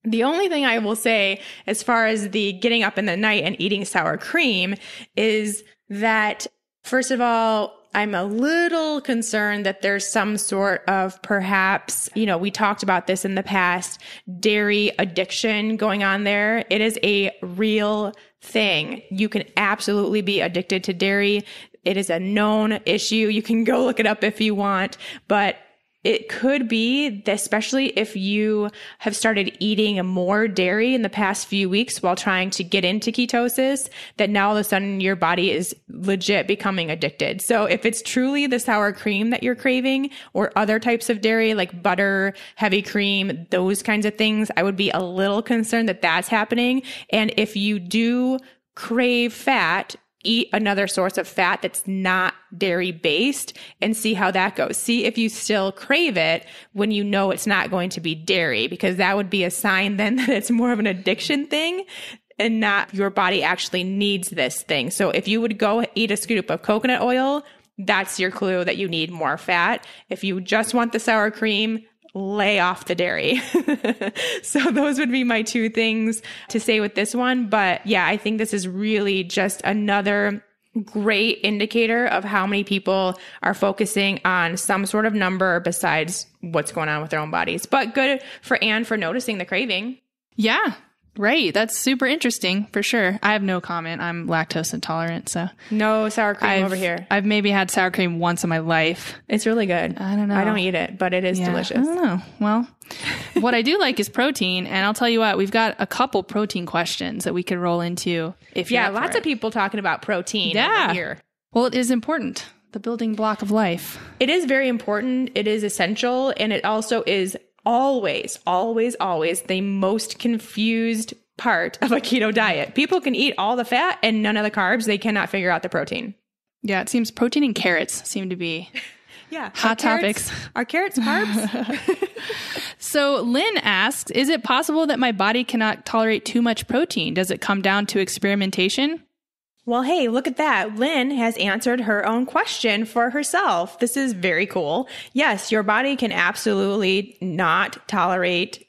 the only thing I will say as far as the getting up in the night and eating sour cream is that, first of all, I'm a little concerned that there's some sort of, perhaps, you know, we talked about this in the past, dairy addiction going on there. It is a real thing. You can absolutely be addicted to dairy. It is a known issue. You can go look it up if you want, but it could be, especially if you have started eating more dairy in the past few weeks while trying to get into ketosis, that now all of a sudden your body is legit becoming addicted. So if it's truly the sour cream that you're craving, or other types of dairy like butter, heavy cream, those kinds of things, I would be a little concerned that that's happening. And if you do crave fat, eat another source of fat that's not dairy based and see how that goes. See if you still crave it when you know it's not going to be dairy, because that would be a sign then that it's more of an addiction thing and not your body actually needs this thing. So if you would go eat a scoop of coconut oil, that's your clue that you need more fat. If you just want the sour cream, lay off the dairy. So those would be my two things to say with this one. But yeah, I think this is really just another great indicator of how many people are focusing on some sort of number besides what's going on with their own bodies. But good for Anne for noticing the craving. Yeah. Right. That's super interesting for sure. I have no comment. I'm lactose intolerant, so no sour cream over here. I've maybe had sour cream once in my life. It's really good. I don't know. I don't eat it, but it is delicious. I don't know. Well, what I do like is protein, and I'll tell you what, we've got a couple protein questions that we could roll into if you're up for lots it. of people talking about protein over here. Well, it is important. The building block of life. It is very important. It is essential, and it also is always, always, always the most confused part of a keto diet. People can eat all the fat and none of the carbs. They cannot figure out the protein. Yeah, it seems protein and carrots seem to be hot topics. Are carrots carbs? So Lynn asks, is it possible that my body cannot tolerate too much protein? Does it come down to experimentation? Well, hey, look at that. Lynn has answered her own question for herself. This is very cool. Yes, your body can absolutely not tolerate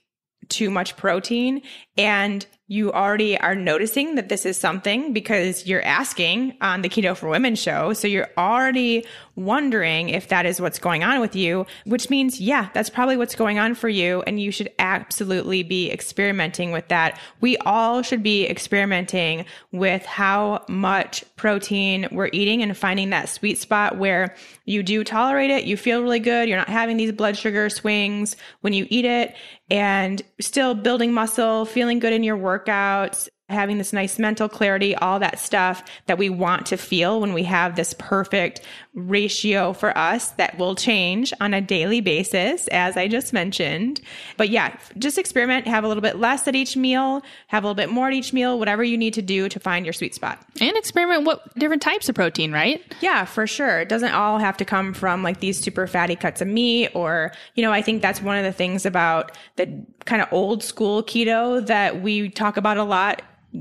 too much protein, and you already are noticing that this is something because you're asking on the Keto for Women show. So you're already wondering if that is what's going on with you, which means, that's probably what's going on for you. And you should absolutely be experimenting with that. We all should be experimenting with how much protein we're eating and finding that sweet spot where you do tolerate it. You feel really good. You're not having these blood sugar swings when you eat it, and still building muscle, feeling good in your workouts, having this nice mental clarity, all that stuff that we want to feel when we have this perfect ratio for us that will change on a daily basis, as I just mentioned. But just experiment, have a little bit less at each meal, have a little bit more at each meal, whatever you need to do to find your sweet spot. And experiment what different types of protein, right? Yeah, for sure. It doesn't all have to come from like these super fatty cuts of meat or, I think that's one of the things about the kind of old school keto that we talk about a lot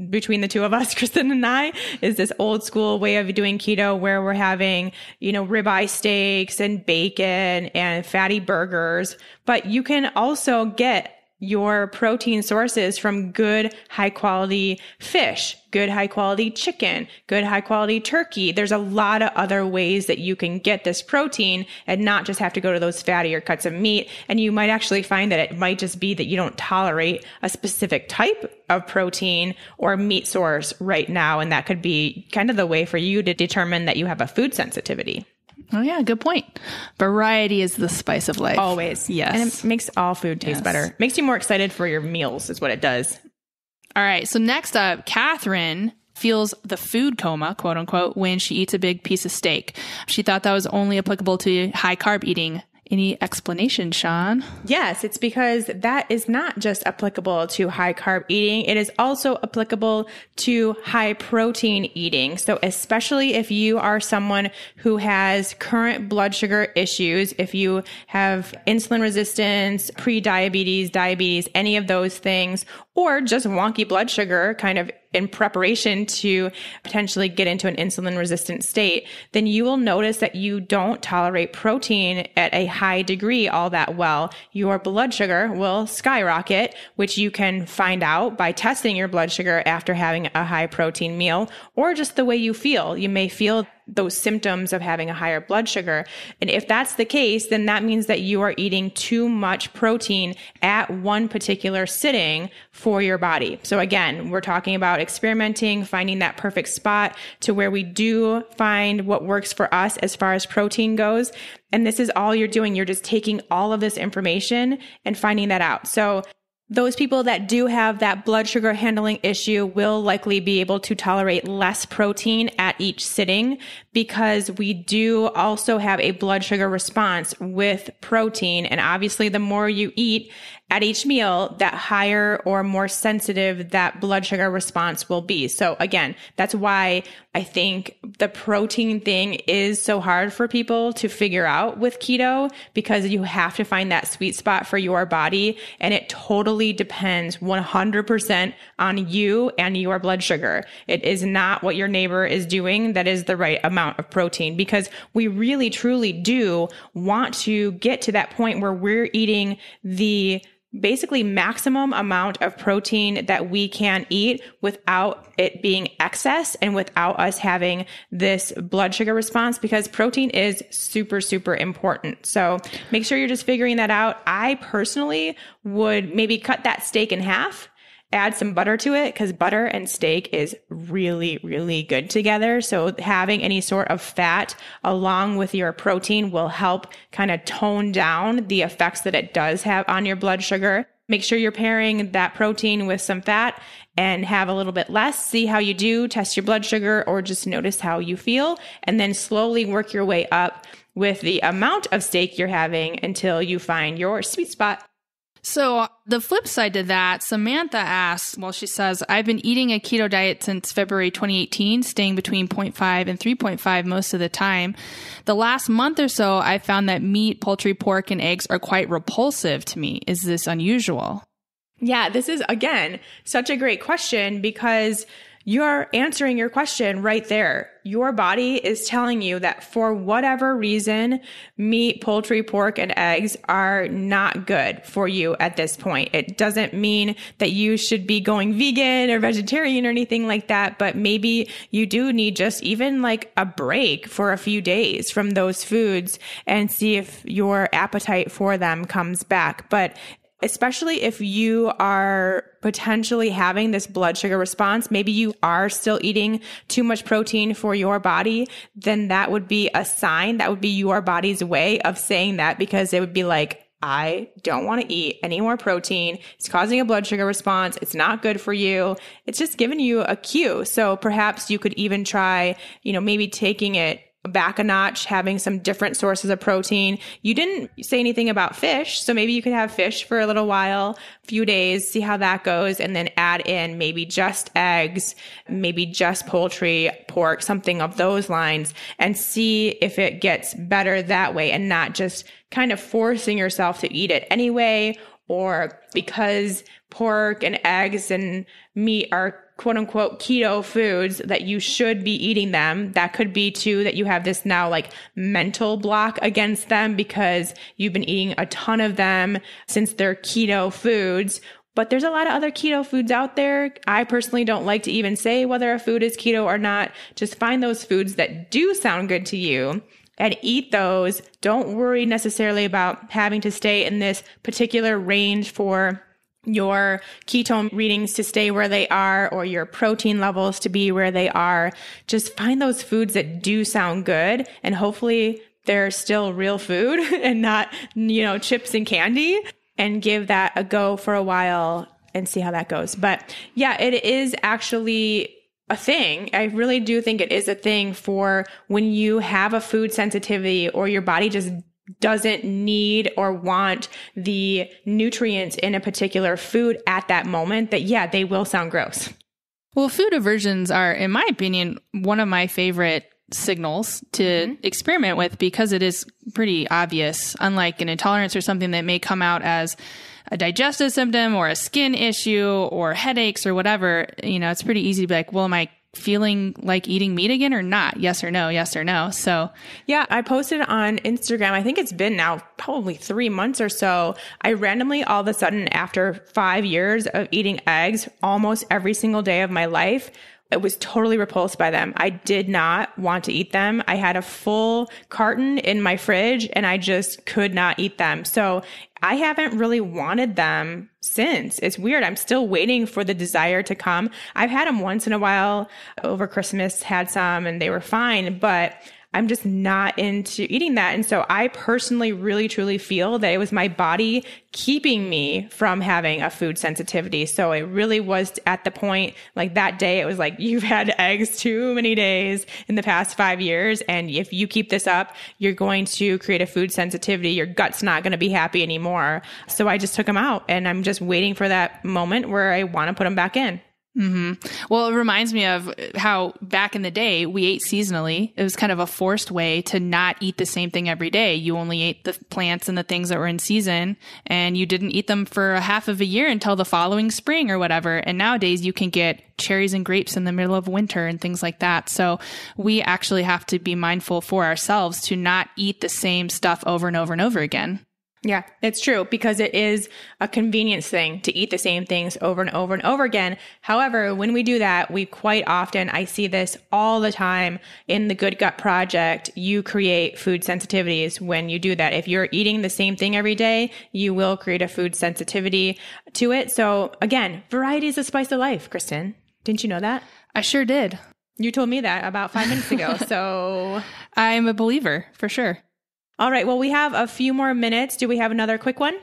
between the two of us, Kristen and I, is this old school way of doing keto where we're having, ribeye steaks and bacon and fatty burgers. But you can also get your protein sources from good, high quality fish, good, high quality chicken, good, high quality turkey. There's a lot of other ways that you can get this protein and not just have to go to those fattier cuts of meat. And you might actually find that it might just be that you don't tolerate a specific type of protein or meat source right now. And that could be kind of the way for you to determine that you have a food sensitivity. Oh, yeah. Good point. Variety is the spice of life. Always. Yes. And it makes all food taste better. Makes you more excited for your meals is what it does. All right. So next up, Catherine feels the food coma, quote unquote, when she eats a big piece of steak. She thought that was only applicable to high carb eating. Any explanation, Sean? Yes, it's because that is not just applicable to high carb eating. It is also applicable to high protein eating. So especially if you are someone who has current blood sugar issues, if you have insulin resistance, pre-diabetes, diabetes, any of those things, or just wonky blood sugar kind of in preparation to potentially get into an insulin resistant state, then you will notice that you don't tolerate protein at a high degree all that well. Your blood sugar will skyrocket, which you can find out by testing your blood sugar after having a high protein meal, or just the way you feel. You may feel those symptoms of having a higher blood sugar. And if that's the case, then that means that you are eating too much protein at one particular sitting for your body. So again, we're talking about experimenting, finding that perfect spot to where we do find what works for us as far as protein goes. And this is all you're doing. You're just taking all of this information and finding that out. So those people that do have that blood sugar handling issue will likely be able to tolerate less protein at each sitting because we do also have a blood sugar response with protein. And obviously, the more you eat at each meal, that higher or more sensitive that blood sugar response will be. So again, that's why I think the protein thing is so hard for people to figure out with keto, because you have to find that sweet spot for your body. And it totally depends 100% on you and your blood sugar. It is not what your neighbor is doing that is the right amount of protein, because we really, truly do want to get to that point where we're eating the basically maximum amount of protein that we can eat without it being excess and without us having this blood sugar response, because protein is super, super important. So make sure you're just figuring that out. I personally would maybe cut that steak in half add some butter to it because butter and steak is really, really good together. So having any sort of fat along with your protein will help kind of tone down the effects that it does have on your blood sugar. Make sure you're pairing that protein with some fat and have a little bit less. See how you do, test your blood sugar, or just notice how you feel, and then slowly work your way up with the amount of steak you're having until you find your sweet spot. So the flip side to that, Samantha asks, well, she says, I've been eating a keto diet since February 2018, staying between 0.5 and 3.5 most of the time. The last month or so, I found that meat, poultry, pork, and eggs are quite repulsive to me. Is this unusual? Yeah, this is, again, such a great question because you're answering your question right there. Your body is telling you that for whatever reason, meat, poultry, pork, and eggs are not good for you at this point. It doesn't mean that you should be going vegan or vegetarian or anything like that, but maybe you do need just even like a break for a few days from those foods and see if your appetite for them comes back. But especially if you are potentially having this blood sugar response, maybe you are still eating too much protein for your body, then that would be a sign. That would be your body's way of saying that, because it would be like, I don't want to eat any more protein. It's causing a blood sugar response. It's not good for you. It's just giving you a cue. So perhaps you could even try, maybe taking it back a notch, having some different sources of protein. You didn't say anything about fish, so maybe you could have fish for a little while, a few days, see how that goes, and then add in maybe just eggs, maybe just poultry, pork, something of those lines, and see if it gets better that way and not just kind of forcing yourself to eat it anyway, or because pork and eggs and meat are quote unquote keto foods that you should be eating them. That could be too that you have this now like mental block against them because you've been eating a ton of them since they're keto foods. But there's a lot of other keto foods out there. I personally don't like to even say whether a food is keto or not. Just find those foods that do sound good to you and eat those. Don't worry necessarily about having to stay in this particular range for your ketone readings to stay where they are or your protein levels to be where they are. Just find those foods that do sound good, and hopefully they're still real food and not, chips and candy, and give that a go for a while and see how that goes. But yeah, it is actually a thing. I really do think it is a thing for when you have a food sensitivity or your body just doesn't need or want the nutrients in a particular food at that moment, that, yeah, they will sound gross. Well, food aversions are, in my opinion, one of my favorite signals to experiment with because it is pretty obvious, unlike an intolerance or something that may come out as a digestive symptom or a skin issue or headaches or whatever. It's pretty easy to be like, well, am I feeling like eating meat again or not? Yes or no, yes or no. So yeah, I posted on Instagram, I think it's been now probably 3 months or so. I randomly, all of a sudden, after 5 years of eating eggs almost every single day of my life, I was totally repulsed by them. I did not want to eat them. I had a full carton in my fridge and I just could not eat them. So I haven't really wanted them since. It's weird. I'm still waiting for the desire to come. I've had them once in a while over Christmas, had some, and they were fine, but I'm just not into eating that. And so I personally really, truly feel that it was my body keeping me from having a food sensitivity. So it really was at the point, like that day, it was like, you've had eggs too many days in the past 5 years. And if you keep this up, you're going to create a food sensitivity. Your gut's not going to be happy anymore. So I just took them out, and I'm just waiting for that moment where I want to put them back in. Well, it reminds me of how back in the day we ate seasonally. It was kind of a forced way to not eat the same thing every day. You only ate the plants and the things that were in season, and you didn't eat them for a half of a year until the following spring or whatever. And nowadays you can get cherries and grapes in the middle of winter and things like that. So we actually have to be mindful for ourselves to not eat the same stuff over and over and over again. Yeah, it's true because it is a convenience thing to eat the same things over and over and over again. However, when we do that, we quite often, I see this all the time in the Good Gut Project, you create food sensitivities when you do that. If you're eating the same thing every day, you will create a food sensitivity to it. So again, variety is the spice of life, Kristen. Didn't you know that? I sure did. You told me that about 5 minutes ago. So I'm a believer for sure. All right. Well, we have a few more minutes. Do we have another quick one?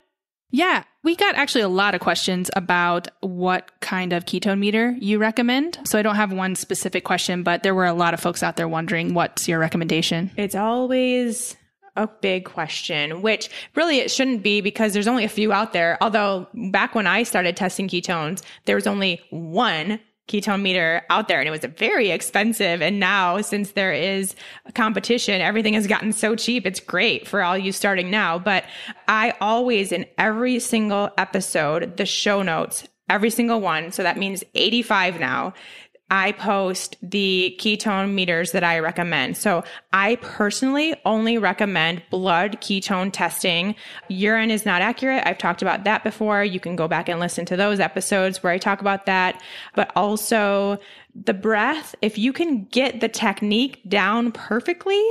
Yeah, we got actually a lot of questions about what kind of ketone meter you recommend. So I don't have one specific question, but there were a lot of folks out there wondering what's your recommendation. It's always a big question, which really it shouldn't be because there's only a few out there. Although back when I started testing ketones, there was only one ketone meter out there and it was very expensive. And now since there is a competition, everything has gotten so cheap. It's great for all you starting now. But I always, in every single episode, the show notes, every single one. So that means 85 now. I post the ketone meters that I recommend. So I personally only recommend blood ketone testing. Urine is not accurate. I've talked about that before. You can go back and listen to those episodes where I talk about that. But also the breath, if you can get the technique down perfectly,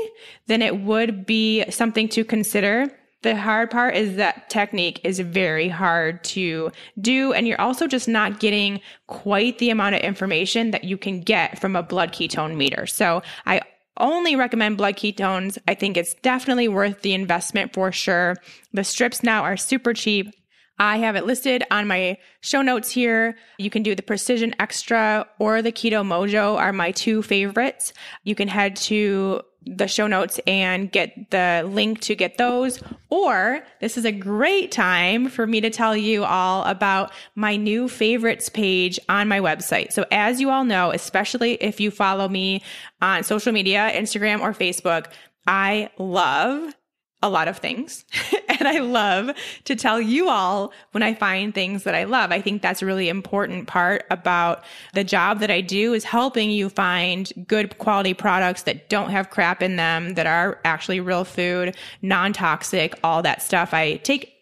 then it would be something to consider. The hard part is that technique is very hard to do. And you're also just not getting quite the amount of information that you can get from a blood ketone meter. So I only recommend blood ketones. I think it's definitely worth the investment for sure. The strips now are super cheap. I have it listed on my show notes here. You can do the Precision Extra or the Keto Mojo are my two favorites. You can head to the show notes and get the link to get those. Or this is a great time for me to tell you all about my new favorites page on my website. So as you all know, especially if you follow me on social media, Instagram or Facebook, I love a lot of things. And I love to tell you all when I find things that I love. I think that's a really important part about the job that I do is helping you find good quality products that don't have crap in them, that are actually real food, non-toxic, all that stuff. I take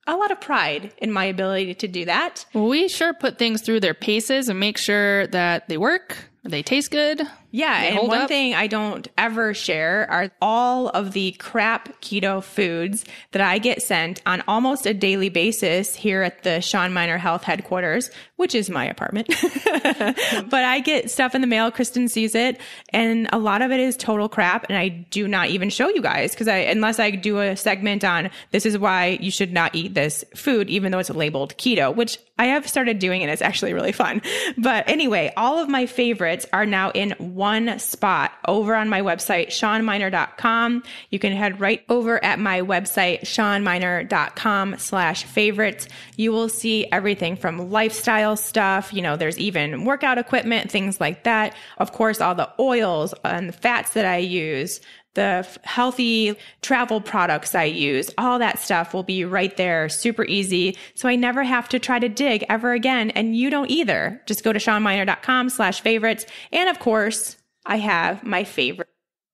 a lot of pride in my ability to do that. Well, we sure put things through their paces and make sure that they work, they taste good. Yeah, and one thing I don't ever share are all of the crap keto foods that I get sent on almost a daily basis here at the Shawn Miner Health headquarters, which is my apartment. But I get stuff in the mail, Kristen sees it, and a lot of it is total crap, and I do not even show you guys because unless I do a segment on this is why you should not eat this food, even though it's labeled keto, which I have started doing and it's actually really fun. But anyway, all of my favorites are now in one spot over on my website, ShawnMiner.com. You can head right over at my website, ShawnMiner.com/favorites. You will see everything from lifestyle stuff. You know, there's even workout equipment, things like that. Of course, all the oils and the fats that I use, the healthy travel products I use, all that stuff will be right there, super easy. So I never have to try to dig ever again. And you don't either. Just go to ShawnMiner.com/favorites. And of course, I have my favorite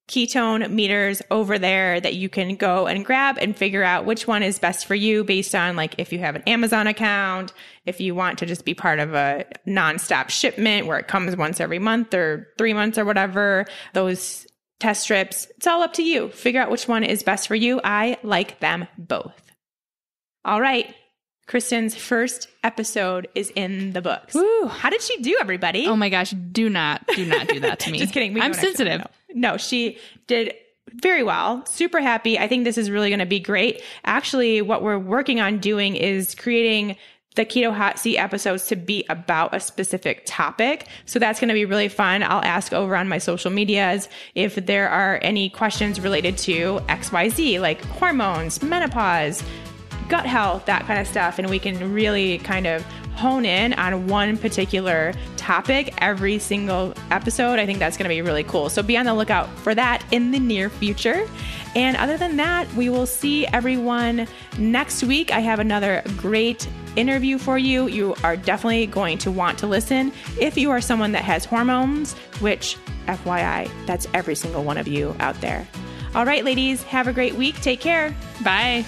ketone meters over there that you can go and grab and figure out which one is best for you based on like if you have an Amazon account, if you want to just be part of a nonstop shipment where it comes once every month or 3 months or whatever, those test strips, it's all up to you. Figure out which one is best for you. I like them both. All right. Kristen's first episode is in the books. Woo. How did she do, everybody? Oh my gosh, do not do that to me. Just kidding. I'm sensitive. No, she did very well. Super happy. I think this is really going to be great. Actually, what we're working on doing is creating the Keto Hot Seat episodes to be about a specific topic. So that's going to be really fun. I'll ask over on my social medias if there are any questions related to XYZ, like hormones, menopause, gut health, that kind of stuff. And we can really kind of hone in on one particular topic every single episode. I think that's going to be really cool. So be on the lookout for that in the near future. And other than that, we will see everyone next week. I have another great interview for you. You are definitely going to want to listen if you are someone that has hormones, which FYI, that's every single one of you out there. All right, ladies, have a great week. Take care. Bye.